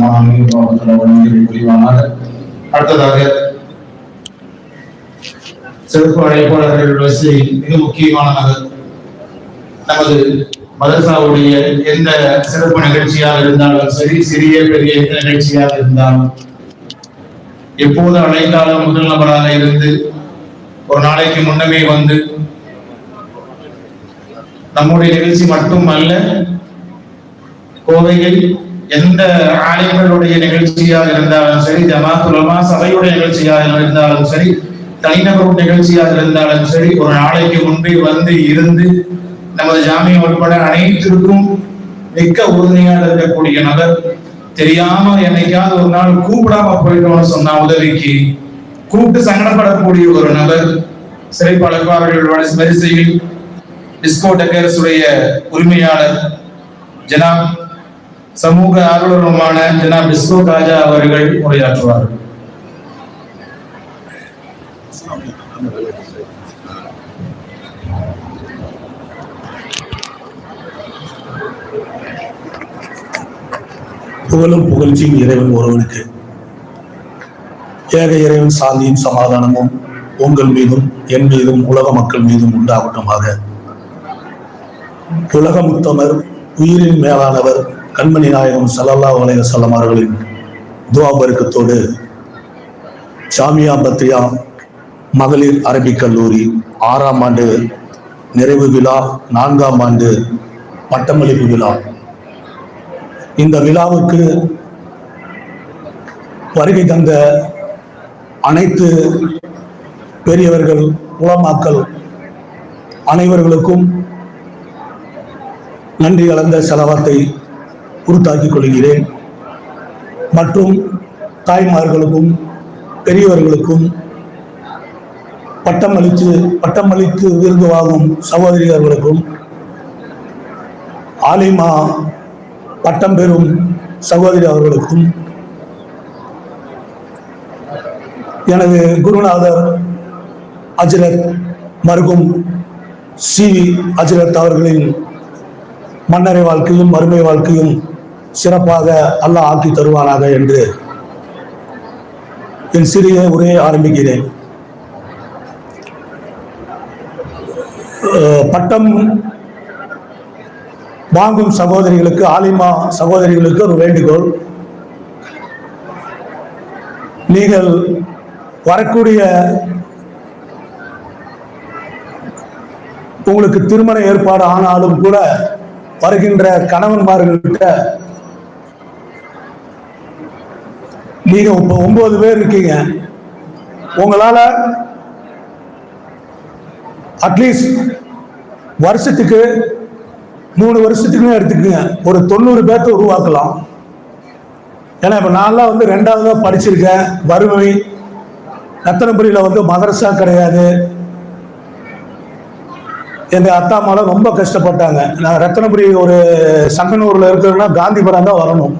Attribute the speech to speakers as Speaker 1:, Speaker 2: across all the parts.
Speaker 1: அவர்களுக்கு புரிவானாக. அடுத்ததாக சிறப்பு அழைப்பாளர்கள் வரிசை மிக முக்கியமானது. நமது மதரசாவுடைய எந்த சிறப்பு நிகழ்ச்சியாக இருந்தாலும் சரி, சிறிய பெரிய எந்த நிகழ்ச்சியாக இருந்தாலும் எப்போது அழைத்தாலும் முதல் நபராக இருந்து ஒரு நாளைக்கு முன்னமே வந்து நம்முடைய நிகழ்ச்சி மட்டும் அல்ல, கோவையில் எந்த ஆலயங்களுடைய நிகழ்ச்சியாக இருந்தாலும் சரி, ஜமாத்துல் உலமா சபையுடைய நிகழ்ச்சியாக இருந்தாலும் சரி, தனிநபர் நிகழ்ச்சியாக இருந்தாலும் சரி, ஒரு நாளைக்கு முன்பே வந்து இருந்து நமது ஜாமியா உட்பட அனைத்திற்கும் மிக்க உறுதியாக இருக்கக்கூடிய நபர். தெரியாம என்னைக்காவது ஒரு நாள் கூப்பிடாம போயிட்டோம்னு சொன்னா உதவிக்கு கூப்பிட்டு சங்கடப்படக்கூடிய ஒரு நபர். சிறப்பு அழைப்பாளர்கள் வரிசையில் டிஸ்கோ டெக்கர்ஸுடைய உரிமையாளர் ஜனாப் சமூக ஆர்வலருமான ஜனாப் டிஸ்கோ ராஜா அவர்கள் உரையாற்றுவார்கள்.
Speaker 2: புகழும் புகழ்ச்சியும் இறைவன் ஒருவனுக்கு. ஏக இறைவன் சாந்தியும் சமாதானமும் உங்கள் மீதும் என் மீதும் உலக மக்கள் மீதும் உண்டாகட்டுமாக. உலக முத்தமர், உயிரின் மேலானவர் கண்மணி நாயகம் ஸல்லல்லாஹு அலைஹி வஸல்லம் அவர்களின் துஆ பரக்கத்தோடு ஜாமியா பத்தியா மகளிர் அரபிக் கல்லூரி 6ஆம் ஆண்டு நிறைவு விழா, 4ஆம் ஆண்டு பட்டமளிப்பு விழா. இந்த விழாவுக்கு வருகை தந்த அனைத்து பெரியவர்கள், உலமாக்கள் அனைவர்களுக்கும் நன்றி கலந்த செலவாத்தை உறுத்தாக்கிக் கொள்கிறேன். மற்றும் தாய்மார்களுக்கும் பெரியவர்களுக்கும் பட்டமளித்து விருது வாங்கும் சகோதரிகளுக்கும் ஆலிமா பட்டம் பெறும் சகோதரி அவர்களுக்கும் எனது குருநாதர் ஹஜ்ரத் மர்ஹூம் சி ஹஜ்ரத் அவர்களின் மன்னரை வாழ்க்கையும் மறுமை வாழ்க்கையும் சிறப்பாக அல்லாஹ் ஆக்கி தருவானாக என்று என் சிறிய உரையை ஆரம்பிக்கிறேன். பட்டம் வாங்கும் சகோதரிகளுக்கு, ஆலிமா சகோதரிகளுக்கு ஒரு வேண்டுகோள். நீங்கள் வரக்கூடிய உங்களுக்கு திருமண ஏற்பாடு ஆனாலும் கூட வருகின்ற கணவன்மார்கள்கிட்ட நீங்க இப்ப 9 பேர் இருக்கீங்க, உங்களால அட்லீஸ்ட் வருஷத்துக்கு 3 வருஷத்துக்குமே எடுத்துக்கங்க, ஒரு 90 பேர்த்த உருவாக்கலாம். ஏன்னா இப்ப நான்லாம் வந்து 2ஆவதா படிச்சிருக்கேன். வறுமை, ரத்தனபுரியில வந்து மதரசா கிடையாது. எங்க அத்தா அம்மாலாம் ரொம்ப கஷ்டப்பட்டாங்க. நான் ரத்தனபுரி ஒரு சங்கனூர்ல இருக்கிறதுனா காந்திபுரம் தான் வரணும்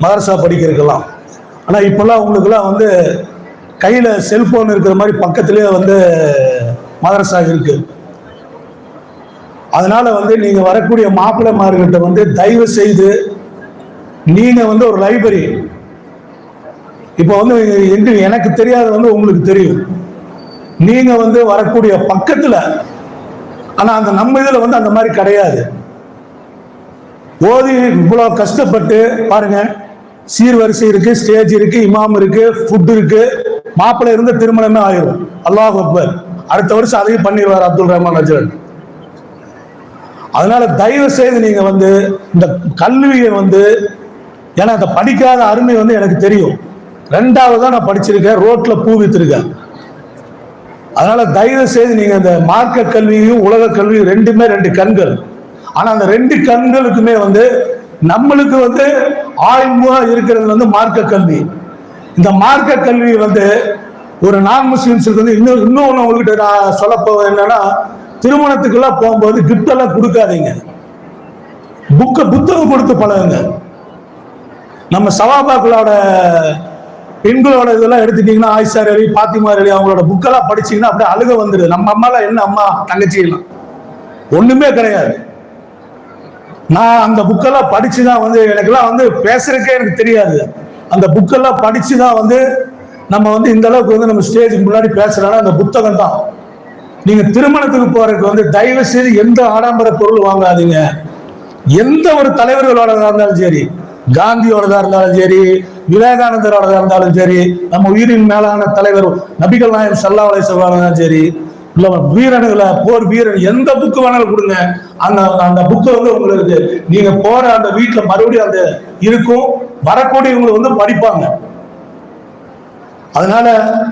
Speaker 2: மதரசா படிக்கிறதுக்கெல்லாம். ஆனா இப்பெல்லாம் உங்களுக்குலாம் வந்து கையில செல்போன் இருக்கிற மாதிரி பக்கத்திலேயே வந்து மதரசா இருக்கு. அதனால வந்து நீங்க வரக்கூடிய மாப்பிள்ளைமார்கிட்ட வந்து தயவு செய்து நீங்க வந்து ஒரு லைப்ரரி, இப்போ வந்து எனக்கு தெரியாத வந்து உங்களுக்கு தெரியும், நீங்க வந்து வரக்கூடிய பக்கத்துல, ஆனா அந்த நம்ம இதுல வந்து அந்த மாதிரி கிடையாது. ஓதி இவ்வளவு கஷ்டப்பட்டு பாருங்க, சீர்வரிசை இருக்கு, ஸ்டேஜ் இருக்கு, இமாம் இருக்கு, ஃபுட் இருக்கு, மாப்பிள்ளை இருந்து திருமணமே ஆயிரும். அல்லாஹ் அக்பர். அடுத்த வருஷம் அதையும் பண்ணிடுவார் அப்துல் ரஹ்மான் அஜ்ரத். அதனால தயவு செய்து நீங்க வந்து இந்த கல்வியை வந்து, ஏன்னா அந்த படிக்காத அருமை வந்து எனக்கு தெரியும். 2ஆவதா நான் படிச்சிருக்கேன், ரோட்ல பூ வித்திருக்கேன். அதனால தயவு செய்து நீங்க இந்த மார்க்க கல்வியும் உலக கல்வியும் ரெண்டுமே 2 கண்கள். ஆனா அந்த 2 கண்களுக்குமே வந்து நம்மளுக்கு வந்து ஆய்வா இருக்கிறது வந்து மார்க்க கல்வி. இந்த மார்க்க கல்வி வந்து ஒரு நான் முஸ்லிம்ஸுக்கு வந்து இன்னொன்னு உங்ககிட்ட நான் சொல்ல போவது என்னன்னா, திருமணத்துக்கெல்லாம் போகும்போது கிஃப்ட் எல்லாம் கொடுக்காதீங்க, புத்தகம் கொடுத்து பழகுங்க. நம்ம சவாபாக்களோட பெண்களோட இதெல்லாம் எடுத்துட்டீங்கன்னா, ஆயிஷா அலி, பாத்திமா அலி அவங்களோட புக்கெல்லாம் படிச்சீங்கன்னா அப்படியே அழுக வந்துடுது. நம்ம அம்மாலாம் என்ன அம்மா தங்கச்சி எல்லாம் ஒண்ணுமே கிடையாது. நான் அந்த புக்கெல்லாம் படிச்சுதான் வந்து எனக்கெல்லாம் வந்து பேசுறதுக்கே எனக்கு தெரியாது. அந்த புக்கெல்லாம் படிச்சுதான் வந்து நம்ம வந்து இந்த அளவுக்கு வந்து நம்ம ஸ்டேஜுக்கு முன்னாடி பேசுறோம்னா அந்த புத்தகம் தான். நீங்க திருமணத்துக்கு போறதுக்கு வந்து தயவு செய்து எந்த ஆடம்பர பொருள் வாங்காதீங்க. எந்த ஒரு தலைவர்களோட இருந்தாலும் சரி, காந்தியோடதா இருந்தாலும் சரி, விவேகானந்தரோடதா இருந்தாலும் சரி, நம்ம உயிரின் மேலான தலைவர் நபிகள் நாயகம் ஸல்லல்லாஹு அலைஹி வஸல்லம் இருந்தாலும் சரி, இல்ல வீரர்களை போர் வீரர் எந்த புக்கு வேணாலும் கொடுங்க. அந்த அந்த புக்கு வந்து உங்களுக்கு நீங்க போற அந்த வீட்டுல மறுபடியும் அந்த இருக்கும், வரக்கூடியவங்களை வந்து படிப்பாங்க. அதனால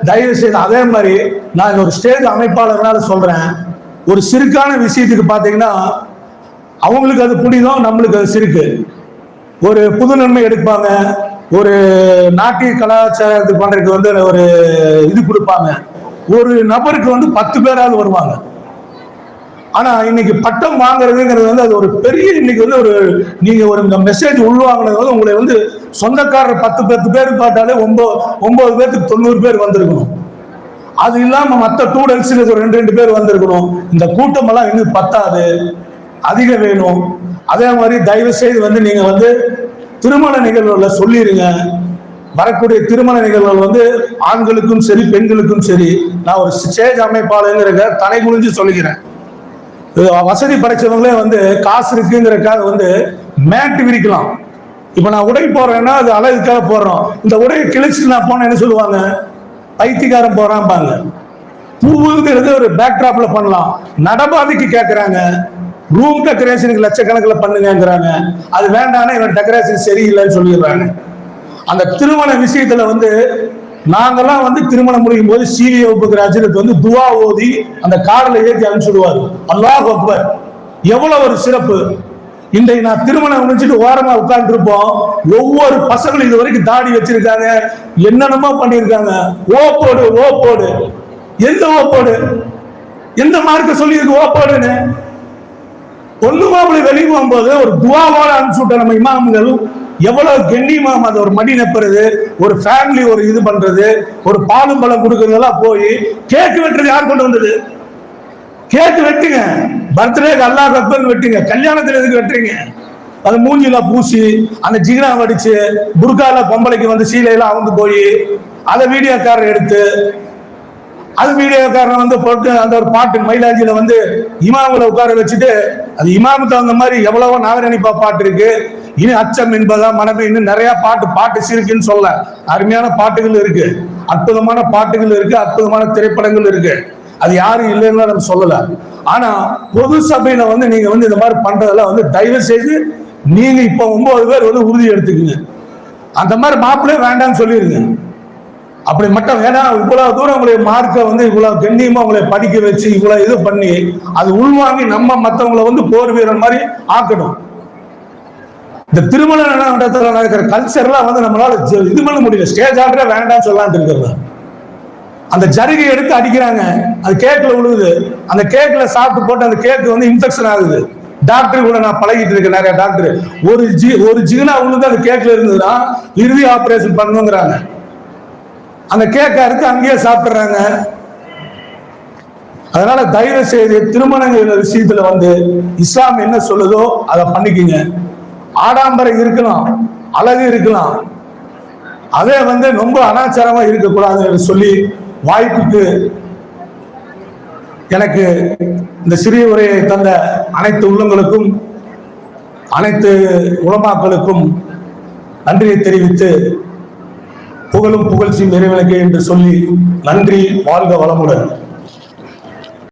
Speaker 2: தயவு செய்து அதே மாதிரி நான் ஒரு ஸ்டேஜ் அமைப்பாளர்னால சொல்றேன், ஒரு சிறுக்கான விஷயத்துக்கு பாத்தீங்கன்னா அவங்களுக்கு அது புனிதம், நம்மளுக்கு அது சிறுக்கு. ஒரு புது நன்மை எடுப்பாங்க, ஒரு நாட்டிய கலாச்சாரத்துக்கு பண்றதுக்கு வந்து ஒரு இது கொடுப்பாங்க. ஒரு நபருக்கு வந்து 10 பேராவது வருவாங்க. ஆனா இன்னைக்கு பட்டம் வாங்குறதுங்கிறது வந்து அது ஒரு பெரிய, இன்னைக்கு வந்து ஒரு நீங்க ஒரு மெசேஜ் உள்வாங்கினது வந்து உங்களை வந்து சொந்தக்காரர் 10 பேர் பார்த்தாலே 9 பேருக்கு 90 பேர் வந்திருக்கணும். அது இல்லாம மற்ற ஸ்டூடெண்ட்ஸ் ஒரு 2 பேர் வந்திருக்கணும். இந்த கூட்டம் எல்லாம் இன்னும் பத்தாது, அதிகம் வேணும். அதே மாதிரி தயவு செய்து வந்து நீங்க வந்து திருமண நிகழ்வுல சொல்லிருங்க. வரக்கூடிய திருமண நிகழ்வுகள் வந்து ஆண்களுக்கும் சரி பெண்களுக்கும் சரி, நான் ஒரு ஸ்டேஜ் அமைப்பாளருங்கிற தலை குனிஞ்சு சொல்லுகிறேன். வசதி படைச்சவங்களே வந்து காசு இருக்குங்கிறக்காக வந்து மேட்டு விரிக்கலாம். இப்ப நான் உடை போடுறேன்னா அது அழகுக்காக போடுறோம். இந்த உடையை கிழிச்சு நான் போன என்ன சொல்லுவாங்க, பைத்தியக்காரன் போறான்பாங்க. பூவுங்கிறது ஒரு பேக்ட்ராப்ல பண்ணலாம், நடபாதைக்கு கேட்கறாங்க, ரூம் டெக்கரேஷனுக்கு லட்சக்கணக்கில் பண்ணுங்கிறாங்க. அது வேண்டாம்னா இவன் டெக்கரேஷன் சரியில்லைன்னு சொல்லிடுறாங்க. அந்த திருமண விஷயத்துல வந்து நாங்கெல்லாம் வந்து திருமணம் முடியும் போது சீவி வகுப்புக்கு அஜரத் வந்து துவா ஓதி அந்த கார்ல ஏற்றி அனுப்பிச்சுடுவாரு. அல்லாஹ் அக்பர், எவ்வளவு ஒரு சிறப்பு. இன்றைக்கு நான் திருமணம் முடிச்சுட்டு ஓரமா உட்கார்ந்து இருப்போம், ஒவ்வொரு பசங்களும் இது வரைக்கும் தாடி வச்சிருக்காங்க, என்னென்னமோ பண்ணியிருக்காங்க. ஓப்போடு ஓப்போடு, எந்த ஓப்போடு, எந்த மார்க்க சொல்லி இருக்கு ஓப்போடுன்னு? ஒண்ணுமா வெளியே போகும்போது ஒரு துவாவோட அனுப்பிச்சு விட்ட நம்ம இமாம்களும் எவ்வளவு கண்ணியமா அது ஒரு மடி நெப்புறது, ஒரு ஃபேமிலி ஒரு இது பண்றது, ஒரு பாலும் பழம் கொடுக்கறதெல்லாம் போய் கேக்கு வெட்டுறது யார் கொண்டு வந்தது? கேக்கு வெட்டுங்க, பர்த்டேக்கு அல்லாஹ் அக்பர் வெட்டுங்க, கல்யாணத்துல எதுக்கு வெட்டுறீங்க? அது மூஞ்சில பூசி அந்த ஜிகினா வடிச்சு புர்கால பொம்பளைக்கு வந்து சீலையெல்லாம் அவங்க போய் அதை வீடியோக்காரர் எடுத்து அது வீடியோக்காரன் வந்து போட்டு அந்த ஒரு பாட்டு மயிலாஞ்சியில வந்து இமாமுல உட்கார வச்சுட்டு, அது இமாமுக்கு தகுந்த மாதிரி எவ்வளவோ நாகரணிப்பா பாட்டு இருக்கு, இனி அச்சம் என்பதா மனமே, இன்னும் நிறைய பாட்டு சிரிக்குன்னு சொல்ல அருமையான பாட்டுகள் இருக்கு, அற்புதமான பாட்டுகள் இருக்கு, அற்புதமான திரைப்படங்கள் இருக்கு. அது யாரும் இல்லைன்னு நம்ம சொல்லல. ஆனா பொது சபையில வந்து நீங்க வந்து இந்த மாதிரி பண்றதெல்லாம் வந்து தயவு செய்து நீங்க இப்ப 9 பேர் வந்து உறுதி எடுத்துக்குங்க. அந்த மாதிரி மாப்பிள்ளையே வேண்டாம்னு சொல்லிருங்க. அப்படி மட்டும் வேணா, இவ்வளவு தூரம் உங்களுடைய மார்க்கை வந்து இவ்வளவு கண்ணியமா உங்களை படிக்க வச்சு இவ்வளவு இது பண்ணி அது உள்வாங்கி நம்ம மற்றவங்களை வந்து போர் வீரன் மாதிரி ஆக்கணும். இந்த திருமண நடத்துல நடக்கிற கல்ச்சர்லாம் வந்து நம்மளால இது பண்ண முடியல. ஸ்டேஜ் ஆர்டரே வேண்டாம்னு சொல்லலாம்னு இருக்கிறது. அந்த ஜருகை எடுத்து அடிக்கிறாங்க, அது கேக்ல விழுகுது, அந்த கேக்ல சாப்பிட்டு போட்டு அந்த கேக்கு வந்து இன்ஃபெக்ஷன் ஆகுது. டாக்டர் கூட நான் பழகிட்டு இருக்கேன், நிறைய டாக்டர் ஒரு ஜிகினா விழுந்து அந்த கேக்ல இருந்ததுன்னா இறுதி ஆபரேஷன் பண்ணுங்கிறாங்க. அந்த கேக்க அறுத்து அங்கேயே சாப்பிடுறாங்க. அதனால தயவு செய்து திருமணங்கள் விஷயத்துல வந்து இஸ்லாம் என்ன சொல்லுதோ அதை பண்ணிக்கங்க. ஆடம்பரம் இருக்கலாம், அழகு இருக்கலாம், அதே வந்து ரொம்ப அனாச்சாரமா இருக்கக்கூடாதுன்னு சொல்லி வாய்ப்புக்கு எனக்கு இந்த சிறிய உரையை தந்த அனைத்து உள்ளங்களுக்கும் அனைத்து உலமாக்களுக்கும் நன்றியை தெரிவித்து புகழும் புகழ்ச்சியும் இறைவனுக்கு என்று சொல்லி நன்றி. வாழ்க வளமுடன்.